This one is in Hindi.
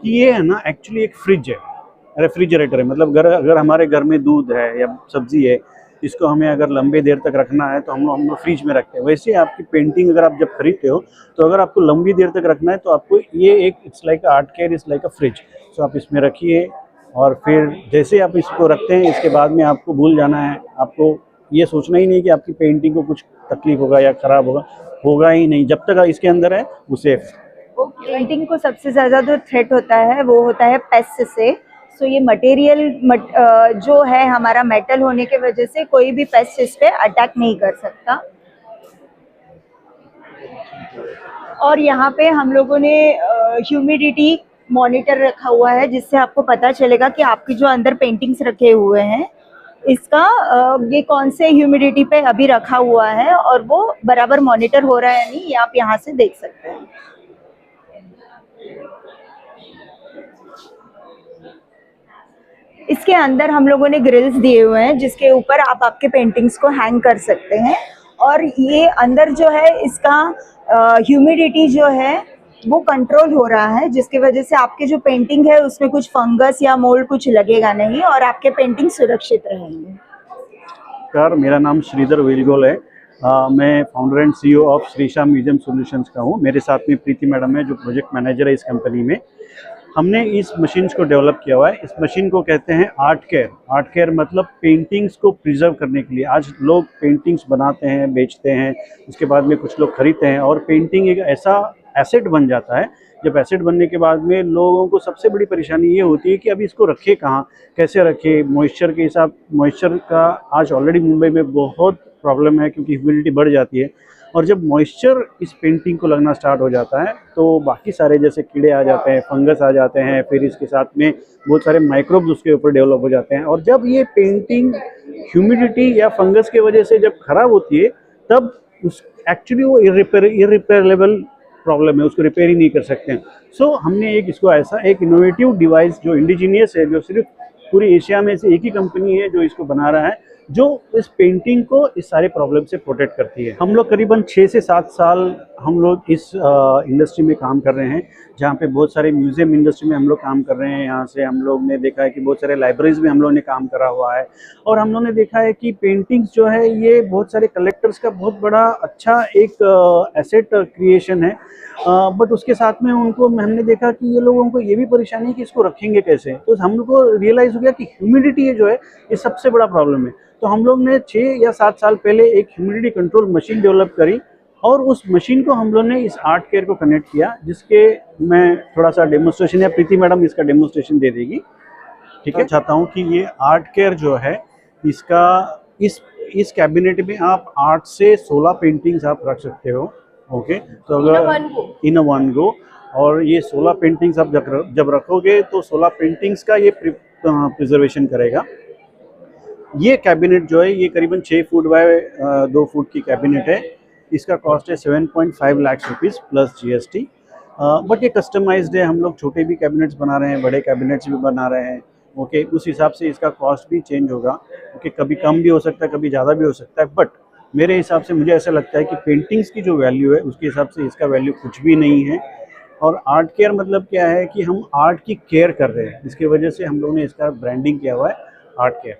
कि ये है ना एक्चुअली एक फ्रिज है, रेफ्रिजरेटर है। मतलब अगर हमारे घर में दूध है या सब्जी है, इसको हमें अगर लंबे देर तक रखना है तो हम लोग फ्रिज में रखते हैं। वैसे आपकी पेंटिंग अगर आप जब खरीदते हो तो अगर आपको लंबी देर तक रखना है तो आपको ये एक it's like art care it's like a fridge. तो आप इसमें रखिए और फिर जैसे आप इसको रखते हैं इसके बाद में आपको भूल जाना है, आपको ये सोचना ही नहीं कि आपकी पेंटिंग को कुछ तकलीफ होगा या खराब होगा ही नहीं। जब तक इसके अंदर है वो सेफ। पेंटिंग को सबसे ज़्यादा जो थ्रेट होता है वो होता है पेस्ट से। सो ये मटेरियल जो है हमारा मेटल होने के वजह से कोई भी पेस्ट इस पे अटैक नहीं कर सकता। और यहाँ पे हम लोगों ने ह्यूमिडिटी मॉनिटर रखा हुआ है, जिससे आपको पता चलेगा कि आपकी जो अंदर पेंटिंग्स रखे हुए हैं इसका ये कौन से ह्यूमिडिटी पे अभी रखा हुआ है और वो बराबर मॉनिटर हो रहा है या नहीं, ये आप यहाँ से देख सकते हैं। इसके अंदर हम लोगों ने ग्रिल्स दिए हुए हैं जिसके ऊपर आप आपके पेंटिंग्स को हैंग कर सकते हैं। और ये अंदर जो है इसका ह्यूमिडिटी जो है वो कंट्रोल हो रहा है, जिसकी वजह से आपकी जो पेंटिंग है उसमें कुछ फंगस या मोल्ड कुछ लगेगा नहीं और आपके पेंटिंग सुरक्षित रहेंगे। नमस्कार, मेरा नाम श्रीधर वेलगोल है। मैं founder and CEO of Shrisha museum solutions का हूँ। मेरे साथ में प्रीति मैडम है जो प्रोजेक्ट मैनेजर है इस कंपनी में। हमने इस मशीन्स को डेवलप किया हुआ है। इस मशीन को कहते हैं आर्ट केयर। आर्ट केयर मतलब पेंटिंग्स को प्रिजर्व करने के लिए। आज लोग पेंटिंग्स बनाते हैं, बेचते हैं, उसके बाद में कुछ लोग खरीदते हैं और पेंटिंग एक ऐसा एसेट बन जाता है। जब एसेट बनने के बाद में लोगों को सबसे बड़ी परेशानी ये होती है कि अभी इसको रखे कहाँ, कैसे रखे। मॉइस्चर का आज ऑलरेडी मुंबई में बहुत प्रॉब्लम है क्योंकि ह्यूमिडिटी बढ़ जाती है। और जब मॉइस्चर इस पेंटिंग को लगना स्टार्ट हो जाता है तो बाकी सारे जैसे कीड़े आ जाते हैं, फंगस आ जाते हैं, फिर इसके साथ में बहुत सारे माइक्रोब्स उसके ऊपर डेवलप हो जाते हैं। और जब ये पेंटिंग ह्यूमिडिटी या फंगस की वजह से जब खराब होती है तब उस एक्चुअली वो इरिपेयरेबल प्रॉब्लम है, उसको रिपेयर ही नहीं कर सकते हैं। सो हमने इसको ऐसा एक इनोवेटिव डिवाइस जो इंडिजीनियस है, जो सिर्फ पूरी एशिया में से एक ही कंपनी है जो इसको बना रहा है, जो इस पेंटिंग को इस सारे प्रॉब्लम से प्रोटेक्ट करती है। हम लोग करीबन 6 से 7 साल हम लोग इस इंडस्ट्री में काम कर रहे हैं, जहाँ पे बहुत सारे म्यूजियम इंडस्ट्री में हम लोग काम कर रहे हैं। यहाँ से हम लोग ने देखा है कि बहुत सारे लाइब्रेरीज में हम लोग ने काम करा हुआ है और हम लोग ने देखा है कि पेंटिंग्स जो है ये बहुत सारे कलेक्टर्स का बहुत बड़ा अच्छा एक एसेट क्रिएशन है। बट उसके साथ में हमने देखा कि ये लोगों को ये भी परेशानी है कि इसको रखेंगे कैसे। तो हम लोग को रियलाइज़ हो गया कि ह्यूमिडिटी जो है ये सबसे बड़ा प्रॉब्लम है। तो हम लोग ने 6 या 7 साल पहले एक ह्यूमिडिटी कंट्रोल मशीन डेवलप करी और उस मशीन को हम लोग ने इस आर्ट केयर को कनेक्ट किया, जिसके मैं थोड़ा सा डेमोस्ट्रेशन या प्रीति मैडम इसका डेमोस्ट्रेशन दे देगी। ठीक है, चाहता हूँ कि ये आर्ट केयर जो है इसका इस कैबिनेट में आप 8 से 16 पेंटिंग्स आप रख सकते हो। ओके, तो अगर इन वन गो और ये 16 पेंटिंग्स आप जब रखोगे तो 16 पेंटिंग्स का ये प्रिजर्वेशन करेगा। ये कैबिनेट जो है ये करीबन 6 फुट बाय 2 फुट की कैबिनेट है। इसका कॉस्ट है 7.5 lakh rupees plus GST। But ये कस्टमाइज्ड है। हम लोग छोटे भी कैबिनेट्स बना रहे हैं, बड़े कैबिनेट्स भी बना रहे हैं। ओके, उस हिसाब से इसका कॉस्ट भी चेंज होगा। ओके, कभी कम भी हो सकता है, कभी ज़्यादा भी हो सकता है। बट मेरे हिसाब से मुझे ऐसा लगता है कि पेंटिंग्स की जो वैल्यू है उसके हिसाब से इसका वैल्यू कुछ भी नहीं है। और आर्ट केयर मतलब क्या है कि हम आर्ट की केयर कर रहे हैं, इसकी वजह से हम लोगों ने इसका ब्रांडिंग किया हुआ है आर्ट केयर।